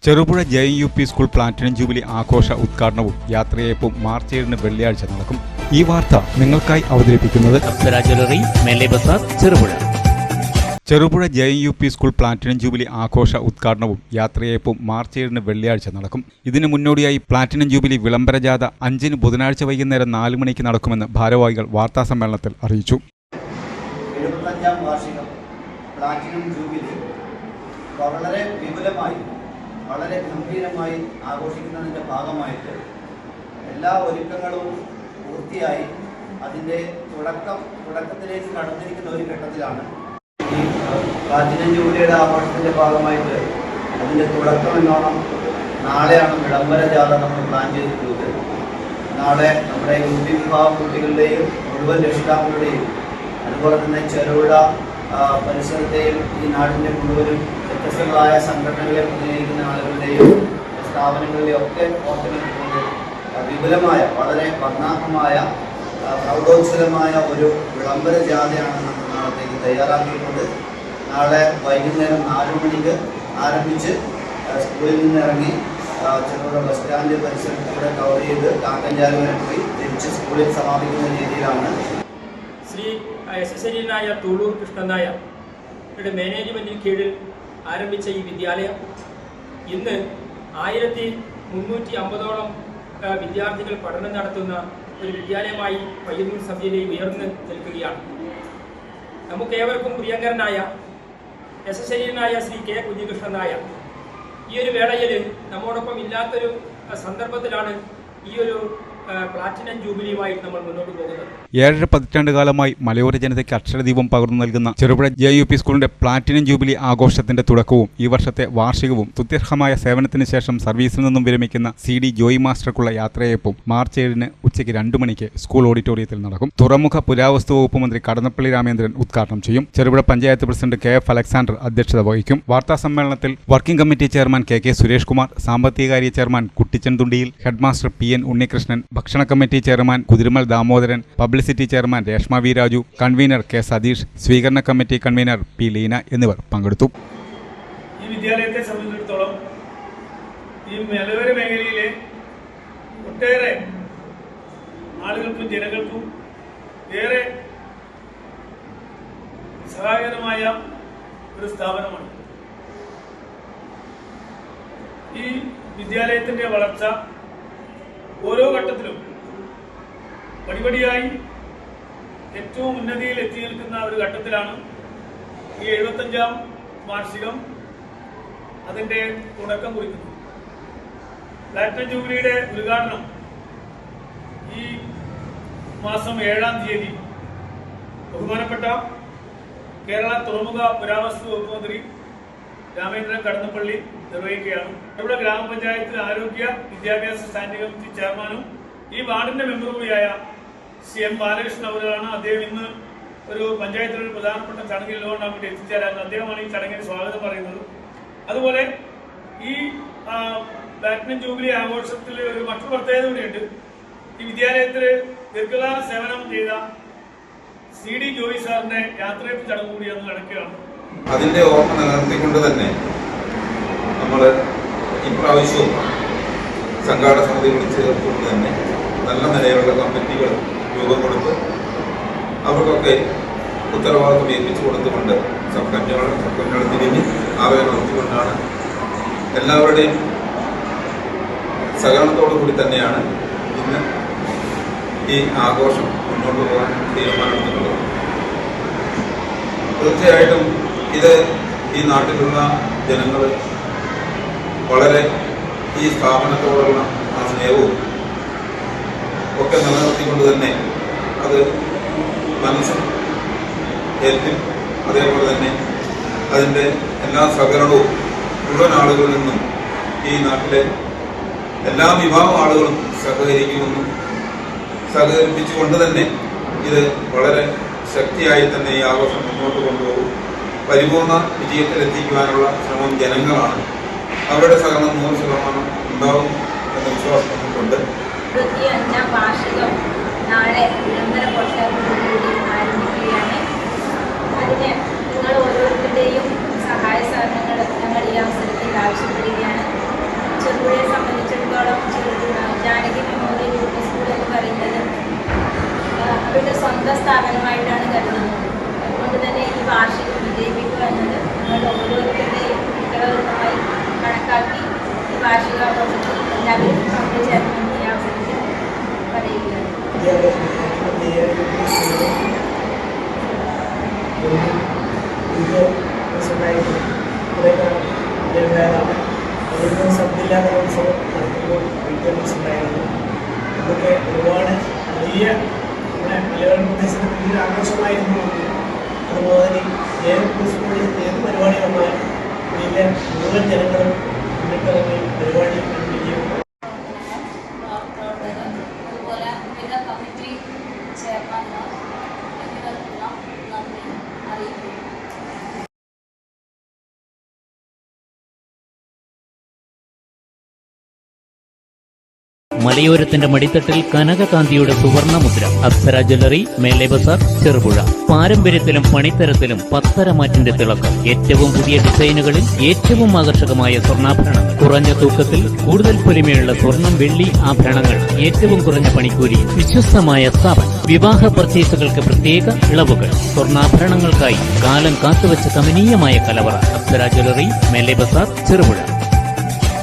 Cherupuzha JUP school platinum jubilee ആഘോഷ ഉദ്ഘാടനവും യാത്രയയപ്പും March 7 വെള്ളിയാഴ്ച നടക്കും. ഈ വാർത്ത നിങ്ങൾക്കായി അവതരിപ്പിക്കുന്നത് Cherupuzha JUP school platinum jubilee ആഘോഷ ഉദ്ഘാടനവും യാത്രയയപ്പും മാർച്ച് 7 വെള്ളിയാഴ്ച നടക്കും. ഇതിനു മുന്നോടിയായി പ്ലാറ്റിനം ജൂബിലി വിളംബര ജാഥ 5 ബുധനാഴ്ച വൈകുന്നേരം 4 മണിക്ക് നടക്കുമെന്ന് ഭാരവാഹികൾ വാർത്താസമ്മേളനത്തിൽ അറിയിച്ചു. 75ാം വാർഷികം പ്ലാറ്റിനം ജൂബിലി വളരെ വിപുലമായി വളരെ ഗംഭീരമായി ആഘോഷിക്കുന്നതിൻ്റെ ഭാഗമായിട്ട് എല്ലാ ഒരുക്കങ്ങളും പൂർത്തിയായി അതിൻ്റെ തുടക്കത്തിലേക്ക് കടന്നിരിക്കുന്ന ഒരു ഘട്ടത്തിലാണ്. ഈ പ്ലാറ്റിനം ജൂബിലിയുടെ ആഘോഷത്തിൻ്റെ ഭാഗമായിട്ട് അതിൻ്റെ തുടക്കം എന്നോണം നാളെയാണ് വിളംബര ജാഥ നമ്മൾ പ്ലാൻ ചെയ്തിട്ടുള്ളത്. നാളെ നമ്മുടെ UP വിഭാഗം കുട്ടികളുടെയും മുഴുവൻ രക്ഷിതാക്കളുടെയും അതുപോലെ തന്നെ ചെറുപുഴ പരിസരത്തെയും ഈ നാടിൻ്റെ മുഴുവനും വ്യത്യസ്തങ്ങളായ സംഘടനകളെ പ്രതിനിധീകരിക്കുന്ന ആളുകളുടെയും സ്ഥാപനങ്ങളുടെയും ഒക്കെ ഓർമ്മ വിപുലമായ വളരെ വർണ്ണാഭമായ പ്രൗഢോജ്വലമായ ഒരു വിളംബര ജാഥയാണ് നമ്മൾ നാളത്തേക്ക് തയ്യാറാക്കിയിട്ടുള്ളത്. നാളെ വൈകുന്നേരം 4 മണിക്ക് ആരംഭിച്ച് സ്കൂളിൽ നിന്നിറങ്ങി ചെറുപുഴ ബസ് സ്റ്റാൻഡ് പരിസരത്തൂടെ കവർ ചെയ്ത് കാക്കഞ്ചാല് വരെ പോയി തിരിച്ച് സ്കൂളിൽ സമാപിക്കുന്ന രീതിയിലാണ്. ശ്രീ യശസ്വരീനായ തൂളൂർ കൃഷ്ണൻ നായരുടെ മാനേജ്മെൻറ്റിന് കീഴിൽ ആരംഭിച്ച ഈ വിദ്യാലയം ഇന്ന് 1350ഓളം വിദ്യാർത്ഥികൾ പഠനം നടത്തുന്ന ഒരു വിദ്യാലയമായി പയ്യന്നൂർ സബ്-ജില്ലയിൽ ഉയർന്നു നിൽക്കുകയാണ്. നമുക്കേവർക്കും പ്രിയങ്കരനായ യശസ്വരീനായ ശ്രീ K. കുഞ്ഞികൃഷ്ണൻ നായർ ഈ ഒരു വേളയിൽ നമ്മോടൊപ്പം ഇല്ലാത്തൊരു സന്ദർഭത്തിലാണ് ഈ ഒരു പ്ലാറ്റിനം ജൂബിലിയുമായിട്ട് നമ്മൾ മുന്നോട്ട് പോകുന്നത്. 7 പതിറ്റാണ്ടുകാലമായി മലയോര ജനതയ്ക്ക് അക്ഷരദീപം പകർന്നു നൽകുന്ന ചെറുപുഴ JUP സ്കൂളിന്റെ പ്ലാറ്റിനം ജൂബിലി ആഘോഷത്തിന്റെ തുടക്കവും ഈ വർഷത്തെ വാർഷികവും സ്തുത്യർഹമായ സേവനത്തിന് ശേഷം സർവീസിൽ നിന്നും വിരമിക്കുന്ന CD ജോയി മാസ്റ്റർക്കുള്ള യാത്രയയപ്പും മാർച്ച് 7 ഉച്ചയ്ക്ക് 2 മണിക്ക് സ്കൂൾ ഓഡിറ്റോറിയത്തിൽ നടക്കും. തുറമുഖ പുരാവസ്തു വകുപ്പ് മന്ത്രി കടന്നപ്പള്ളി രാമേന്ദ്രൻ ഉദ്ഘാടനം ചെയ്യും. Cherupuzha panchayat president KF Alexander അധ്യക്ഷത വഹിക്കും. വാർത്താ സമ്മേളനത്തിൽ working committee chairman KK Suresh Kumar, സാമ്പത്തികകാര്യ chairman Kuttichan Thundiyil, headmaster PN Unnikrishnan, ഭക്ഷണ committee chairman Kuthirumal Damodaran, publicity chairman Reshma V Raju, convener K. Satheesh, സ്വീകരണ കമ്മിറ്റി കൺവീനർ P. ലീന എന്നിവർ പങ്കെടുത്തു. ഈ വിദ്യാലയത്തെ സംബന്ധിച്ചിടത്തോളം ഈ മലയോര മേഖലയിലെ ഒട്ടേറെ ആളുകൾക്കും ജനങ്ങൾക്കും ഏറെ സഹായകരമായ ഒരു സ്ഥാപനമാണ്. ഈ വിദ്യാലയത്തിൻ്റെ വളർച്ച ഓരോ ഘട്ടത്തിലും പടിപടിയായി ഏറ്റവും ഉന്നതിയിൽ എത്തി നിൽക്കുന്ന ഒരു ഘട്ടത്തിലാണ് ഈ 75ാം വാർഷികം അതിൻ്റെ തുടക്കം കുറിക്കുന്നത്. പ്ലാറ്റിനം ജൂബിലിയുടെ ഉദ്ഘാടനം ഈ മാസം 7-ാം തീയതി ബഹുമാനപ്പെട്ട കേരള തുറമുഖ പുരാവസ്തു വകുപ്പ് മന്ത്രി രാമേന്ദ്രൻ കടന്നപ്പള്ളി നിർവഹിക്കുകയാണ്. ഇവിടെ ഗ്രാമപഞ്ചായത്ത് ആരോഗ്യ വിദ്യാഭ്യാസ സ്റ്റാൻഡിംഗ് കമ്മിറ്റി ചെയർമാനും ഈ വാർഡിന്റെ മെമ്പർ കൂടിയായ CM ബാലകൃഷ്ണൻ അവരാണ്. അദ്ദേഹം ഇന്ന് ഒരു പഞ്ചായത്തിലെ ഒരു പ്രധാനപ്പെട്ട ചടങ്ങിൽ ലോണ്ടാൻ വേണ്ടി എത്തിച്ചേരാൻ അദ്ദേഹമാണ് ഈ ചടങ്ങിന് സ്വാഗതം പറയുന്നത്. അതുപോലെ ഈ പ്ലാറ്റിനം ജൂബിലി ആഘോഷത്തിൽ ഒരു മറ്റൊരു പ്രത്യേകത കൂടിയുണ്ട്. ഈ വിദ്യാലയത്തിൽ ദീർഘകാല സേവനം ചെയ്ത CD ജോയി സാറിന്റെ യാത്രയപ്പ് ചടങ്ങ് കൂടി അന്ന് നടക്കുകയാണ്. അതിന്റെ ഓർമ്മ നിലനിർത്തിക്കൊണ്ട് തന്നെ നമ്മൾ ഇപ്രാവശ്യവും സംഘാടക സമിതി വിളിച്ച് ചേർത്തുകൊണ്ട് തന്നെ നല്ല നിലയിലുള്ള കമ്മിറ്റികൾ രൂപം കൊടുത്ത് അവർക്കൊക്കെ ഉത്തരവാദിത്വം ഏൽപ്പിച്ചു കൊടുത്തുകൊണ്ട് സബ് കമ്മിറ്റികൾ തിരിഞ്ഞ് അവരെ നിർത്തിക്കൊണ്ടാണ് എല്ലാവരുടെയും സഹകരണത്തോടു കൂടി തന്നെയാണ് ഇന്ന് ഈ ആഘോഷം മുന്നോട്ട് പോകാൻ തീരുമാനമെടുത്തിട്ടുള്ളത്. തീർച്ചയായിട്ടും ഇത് ഈ നാട്ടിലുള്ള ജനങ്ങൾ വളരെ ഈ സ്ഥാപനത്തോടുള്ള ആ സ്നേഹവും ഒക്കെ നിലനിർത്തിക്കൊണ്ട് തന്നെ അത് മനസ്സിൽ ഏൽക്കും. അതേപോലെ തന്നെ അതിൻ്റെ എല്ലാ സഹകരണവും മുഴുവൻ ആളുകളിൽ നിന്നും ഈ നാട്ടിലെ എല്ലാ വിഭാഗം ആളുകളും സഹകരിക്കുമെന്നും സഹകരിപ്പിച്ചുകൊണ്ട് തന്നെ ഇത് വളരെ ശക്തിയായി തന്നെ ഈ ആഘോഷം മുന്നോട്ട് കൊണ്ടുപോകും. പരിപൂർണ വിജയത്തിലെത്തിക്കുവാനുള്ള ശ്രമം ജനങ്ങളാണ്. അവരുടെ സഹകരണം 100% ഉണ്ടാവും എന്ന വിശ്വാസം നമുക്കുണ്ട്. 75ാം വാർഷികം നാളെ വിളംബര ഘോഷത്തോടുകൂടി ആരംഭിക്കുകയാണ്. അതിന് നിങ്ങൾ ഓരോരുത്തരുടെയും സഹായ സഹകരണങ്ങൾ ഞങ്ങൾ ഈ അവസരത്തിൽ ആവശ്യപ്പെടുകയാണ്. ജില്ലാ കലോത്സവം നടത്തുമ്പോൾ വിദ്യാഭ്യാസം ഉണ്ടായിരുന്നു. ഇതൊക്കെ ഒരുപാട് വലിയ ഇവിടെ മലയോര പ്രദേശത്ത് വലിയൊരു ആഘോഷമായിരുന്നു. അതുപോലെ തന്നെ JMP സ്കൂളിൽ ഏത് പരിപാടി വന്നാലും വലിയ മുഴുവൻ ജനങ്ങളും മുന്നിട്ടിറങ്ങി പരിപാടി കണ്ടിരിക്കും. അതുപോലെ വിവിധ കമ്മിറ്റി ചെയർമാൻമാർ എന്നിവർക്കെല്ലാം നന്ദി അറിയിക്കുന്നു. മലയോരത്തിന്റെ മടിത്തട്ടിൽ കനകകാന്തിയുടെ സുവർണമുദ്ര. അപ്സര ജ്വല്ലറി, മേലെ ബസാർ, ചെറുപുഴ. പാരമ്പര്യത്തിലും പണിത്തരത്തിലും പത്തരമാറ്റിന്റെ തിളക്കം. ഏറ്റവും പുതിയ ഡിസൈനുകളിൽ ഏറ്റവും ആകർഷകമായ സ്വർണ്ണാഭരണം. കുറഞ്ഞ തൂക്കത്തിൽ കൂടുതൽ പൊലിമയുള്ള സ്വർണം, വെള്ളി ആഭരണങ്ങൾ. ഏറ്റവും കുറഞ്ഞ പണിക്കൂലി. വിശ്വസ്തമായ സ്ഥാപനം. വിവാഹ പർച്ചേസുകൾക്ക് പ്രത്യേക ഇളവുകൾ. സ്വർണ്ണാഭരണങ്ങൾക്കായി കാലം കാത്തുവച്ച കമനീയമായ കലവറ. അപ്സര ജ്വല്ലറി, മേലെ ബസാർ, ചെറുപുഴ.